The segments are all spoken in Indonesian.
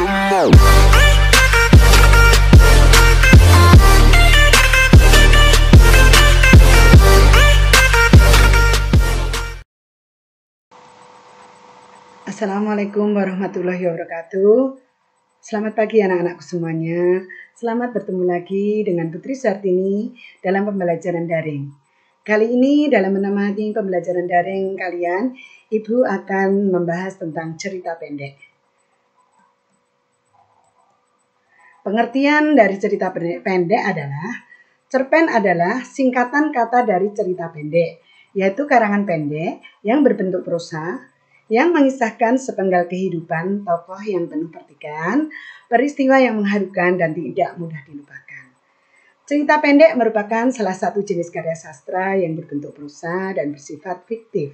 Assalamualaikum warahmatullahi wabarakatuh. Selamat pagi anak-anakku semuanya. Selamat bertemu lagi dengan Putri Sartini dalam pembelajaran daring. Kali ini dalam menemani pembelajaran daring kalian, Ibu akan membahas tentang cerita pendek. Pengertian dari cerita pendek adalah, cerpen adalah singkatan kata dari cerita pendek, yaitu karangan pendek yang berbentuk prosa, yang mengisahkan sepenggal kehidupan tokoh yang penuh pertikan, peristiwa yang mengharukan dan tidak mudah dilupakan. Cerita pendek merupakan salah satu jenis karya sastra yang berbentuk prosa dan bersifat fiktif,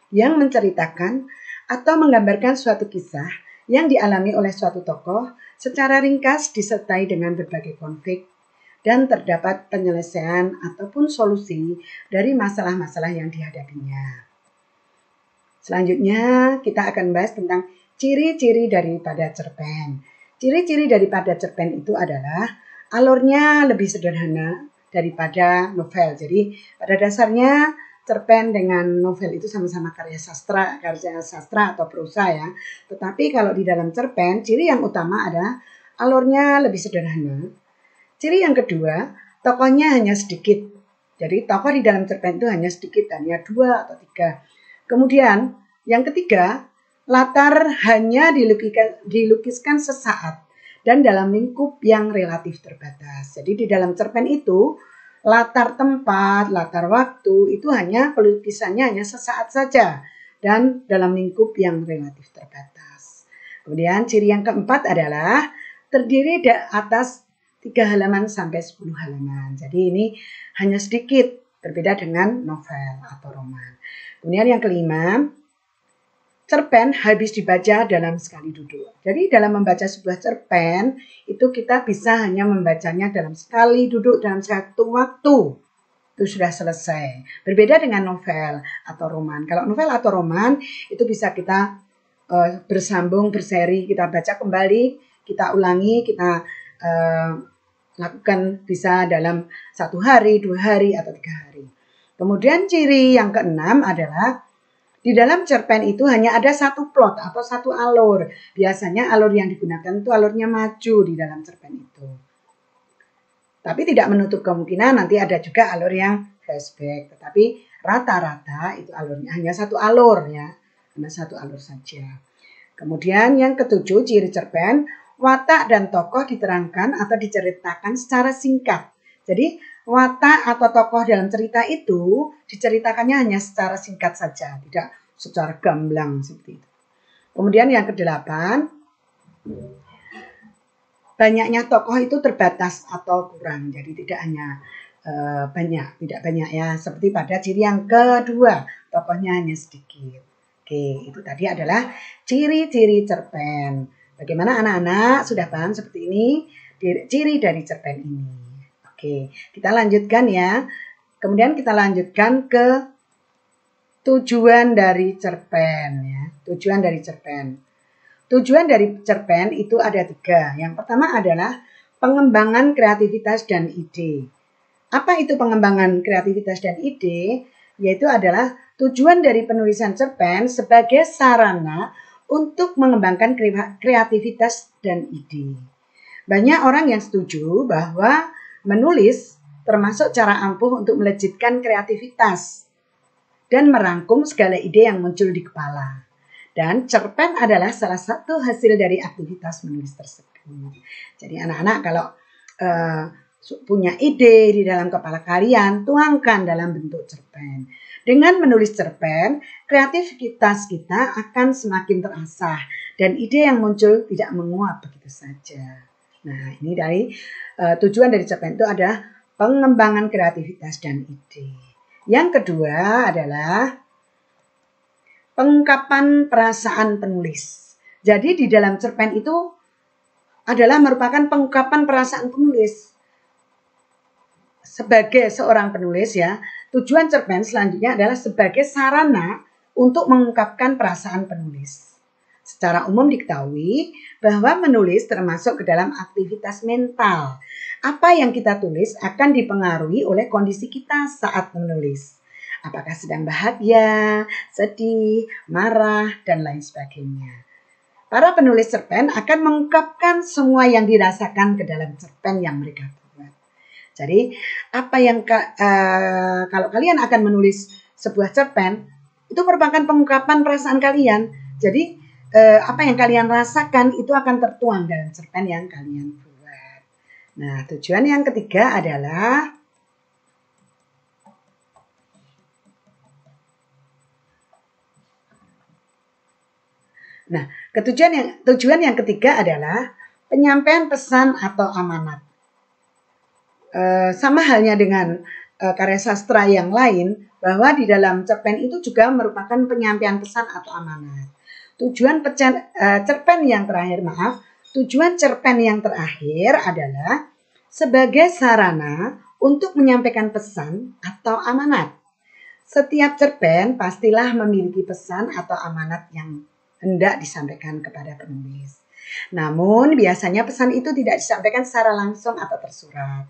yang menceritakan atau menggambarkan suatu kisah yang dialami oleh suatu tokoh secara ringkas disertai dengan berbagai konflik dan terdapat penyelesaian ataupun solusi dari masalah-masalah yang dihadapinya. Selanjutnya kita akan bahas tentang ciri-ciri daripada cerpen. Ciri-ciri daripada cerpen itu adalah alurnya lebih sederhana daripada novel. Jadi pada dasarnya cerpen dengan novel itu sama-sama karya sastra atau prosa ya. Tetapi kalau di dalam cerpen ciri yang utama ada alurnya lebih sederhana. Ciri yang kedua, tokohnya hanya sedikit. Jadi tokoh di dalam cerpen itu hanya sedikit, hanya 2 atau 3. Kemudian yang ketiga, latar hanya dilukiskan sesaat dan dalam lingkup yang relatif terbatas. Jadi di dalam cerpen itu latar tempat, latar waktu itu hanya pelukisannya hanya sesaat saja dan dalam lingkup yang relatif terbatas. Kemudian ciri yang keempat adalah terdiri atas 3 halaman sampai 10 halaman. Jadi ini hanya sedikit, berbeda dengan novel atau roman. Kemudian yang kelima, cerpen habis dibaca dalam sekali duduk. Jadi dalam membaca sebuah cerpen, itu kita bisa hanya membacanya dalam sekali duduk, dalam satu waktu. Itu sudah selesai. Berbeda dengan novel atau roman. Kalau novel atau roman, itu bisa kita bersambung, berseri, kita baca kembali, kita ulangi, kita lakukan bisa dalam 1 hari, 2 hari, atau 3 hari. Kemudian ciri yang keenam adalah di dalam cerpen itu hanya ada satu plot atau satu alur. Biasanya alur yang digunakan itu alurnya maju di dalam cerpen itu. Tapi tidak menutup kemungkinan nanti ada juga alur yang flashback. Tetapi rata-rata itu alurnya hanya satu alur ya. Hanya satu alur saja. Kemudian yang ketujuh ciri cerpen, watak dan tokoh diterangkan atau diceritakan secara singkat. Jadi watak atau tokoh dalam cerita itu diceritakannya hanya secara singkat saja, tidak secara gamblang seperti itu. Kemudian yang kedelapan, banyaknya tokoh itu terbatas atau kurang, jadi tidak hanya tidak banyak ya, seperti pada ciri yang kedua, tokohnya hanya sedikit. Oke, itu tadi adalah ciri-ciri cerpen. Bagaimana anak-anak sudah paham seperti ini ciri dari cerpen ini? Oke, kita lanjutkan ya. Kemudian kita lanjutkan ke tujuan dari cerpen ya. Tujuan dari cerpen. Tujuan dari cerpen itu ada 3. Yang pertama adalah pengembangan kreativitas dan ide. Apa itu pengembangan kreativitas dan ide? Yaitu adalah tujuan dari penulisan cerpen sebagai sarana untuk mengembangkan kreativitas dan ide. Banyak orang yang setuju bahwa menulis termasuk cara ampuh untuk melejitkan kreativitas dan merangkum segala ide yang muncul di kepala. Dan cerpen adalah salah satu hasil dari aktivitas menulis tersebut. Jadi anak-anak kalau punya ide di dalam kepala kalian, tuangkan dalam bentuk cerpen. Dengan menulis cerpen, kreativitas kita akan semakin terasah dan ide yang muncul tidak menguap begitu saja. Nah, ini dari tujuan dari cerpen itu ada pengembangan kreativitas dan ide. Yang kedua adalah pengungkapan perasaan penulis. Jadi di dalam cerpen itu adalah merupakan pengungkapan perasaan penulis. Sebagai seorang penulis ya, tujuan cerpen selanjutnya adalah sebagai sarana untuk mengungkapkan perasaan penulis. Secara umum diketahui bahwa menulis termasuk ke dalam aktivitas mental. Apa yang kita tulis akan dipengaruhi oleh kondisi kita saat menulis. Apakah sedang bahagia, sedih, marah, dan lain sebagainya. Para penulis cerpen akan mengungkapkan semua yang dirasakan ke dalam cerpen yang mereka buat. Jadi, apa yang kalau kalian akan menulis sebuah cerpen, itu merupakan pengungkapan perasaan kalian. Jadi, apa yang kalian rasakan itu akan tertuang dalam cerpen yang kalian buat. Nah, tujuan yang ketiga adalah tujuan yang ketiga adalah penyampaian pesan atau amanat. Sama halnya dengan karya sastra yang lain, bahwa di dalam cerpen itu juga merupakan penyampaian pesan atau amanat. Tujuan cerpen yang terakhir adalah sebagai sarana untuk menyampaikan pesan atau amanat. Setiap cerpen pastilah memiliki pesan atau amanat yang hendak disampaikan kepada penulis. Namun biasanya pesan itu tidak disampaikan secara langsung atau tersurat.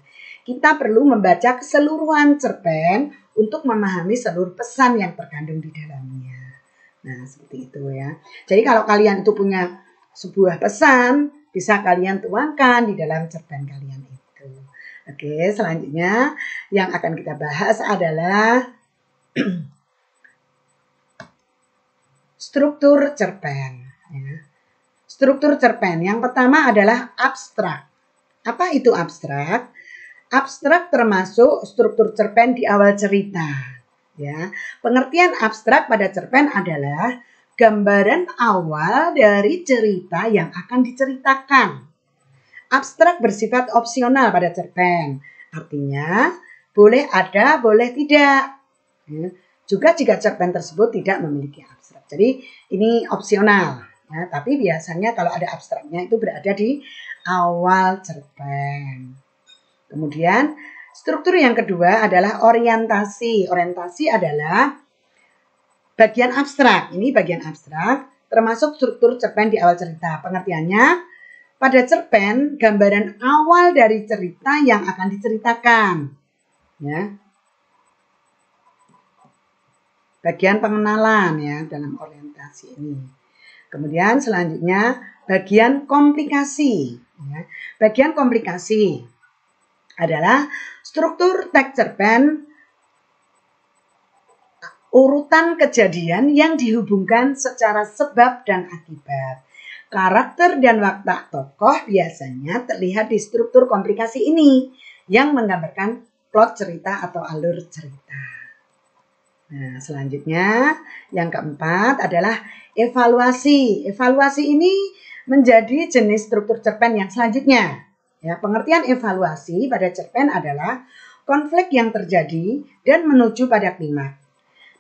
Kita perlu membaca keseluruhan cerpen untuk memahami seluruh pesan yang terkandung di dalamnya. Nah, seperti itu ya. Jadi kalau kalian itu punya sebuah pesan, bisa kalian tuangkan di dalam cerpen kalian itu. Oke, selanjutnya yang akan kita bahas adalah struktur cerpen. Ya. Struktur cerpen yang pertama adalah abstrak. Apa itu abstrak? Abstrak termasuk struktur cerpen di awal cerita. Ya. Pengertian abstrak pada cerpen adalah gambaran awal dari cerita yang akan diceritakan. Abstrak bersifat opsional pada cerpen. Artinya, boleh ada, boleh tidak. Ya. Juga jika cerpen tersebut tidak memiliki abstrak. Jadi ini opsional. Ya, tapi biasanya kalau ada abstraknya itu berada di awal cerpen. Kemudian struktur yang kedua adalah orientasi. Orientasi adalah bagian abstrak. Ini bagian abstrak termasuk struktur cerpen di awal cerita. Pengertiannya, pada cerpen gambaran awal dari cerita yang akan diceritakan. Ya. Bagian pengenalan ya dalam orientasi ini. Kemudian selanjutnya bagian komplikasi. Ya. Bagian komplikasi adalah struktur teks cerpen, urutan kejadian yang dihubungkan secara sebab dan akibat. Karakter dan watak tokoh biasanya terlihat di struktur komplikasi ini yang menggambarkan plot cerita atau alur cerita. Nah, selanjutnya yang keempat adalah evaluasi. Evaluasi ini menjadi jenis struktur cerpen yang selanjutnya. Ya, pengertian evaluasi pada cerpen adalah konflik yang terjadi dan menuju pada klimaks.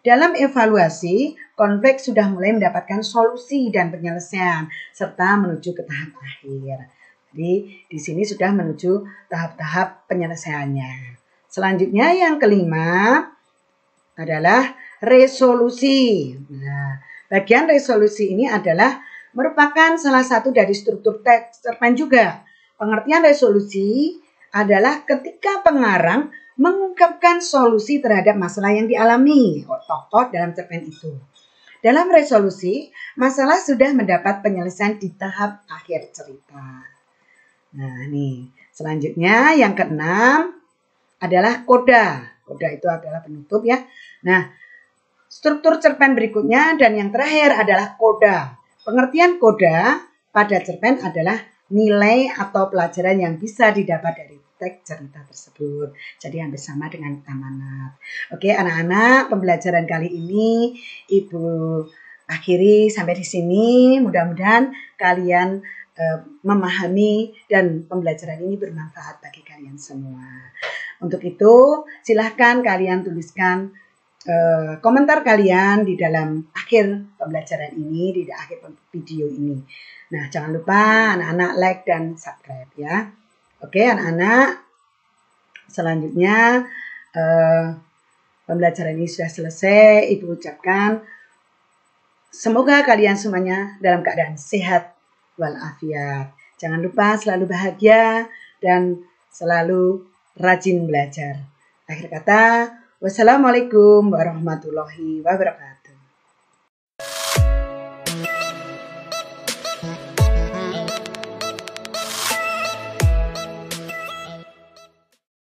Dalam evaluasi, konflik sudah mulai mendapatkan solusi dan penyelesaian serta menuju ke tahap akhir. Jadi di sini sudah menuju tahap-tahap penyelesaiannya. Selanjutnya yang kelima adalah resolusi. Nah, bagian resolusi ini adalah merupakan salah satu dari struktur teks cerpen juga. Pengertian resolusi adalah ketika pengarang mengungkapkan solusi terhadap masalah yang dialami tokoh dalam cerpen itu. Dalam resolusi, masalah sudah mendapat penyelesaian di tahap akhir cerita. Nah, nih. Selanjutnya yang keenam adalah koda. Koda itu adalah penutup ya. Nah, struktur cerpen berikutnya dan yang terakhir adalah koda. Pengertian koda pada cerpen adalah nilai atau pelajaran yang bisa didapat dari teks cerita tersebut. Jadi hampir sama dengan amanat. Oke, anak-anak, pembelajaran kali ini Ibu akhiri sampai di sini. Mudah-mudahan kalian memahami dan pembelajaran ini bermanfaat bagi kalian semua. Untuk itu, silahkan kalian tuliskan komentar kalian di dalam akhir pembelajaran ini, di akhir video ini. Nah, jangan lupa anak-anak like dan subscribe ya. Oke, anak-anak, selanjutnya pembelajaran ini sudah selesai. Ibu ucapkan Semoga kalian semuanya dalam keadaan sehat walafiat. Jangan lupa selalu bahagia dan selalu rajin belajar. Akhir kata, wassalamualaikum warahmatullahi wabarakatuh.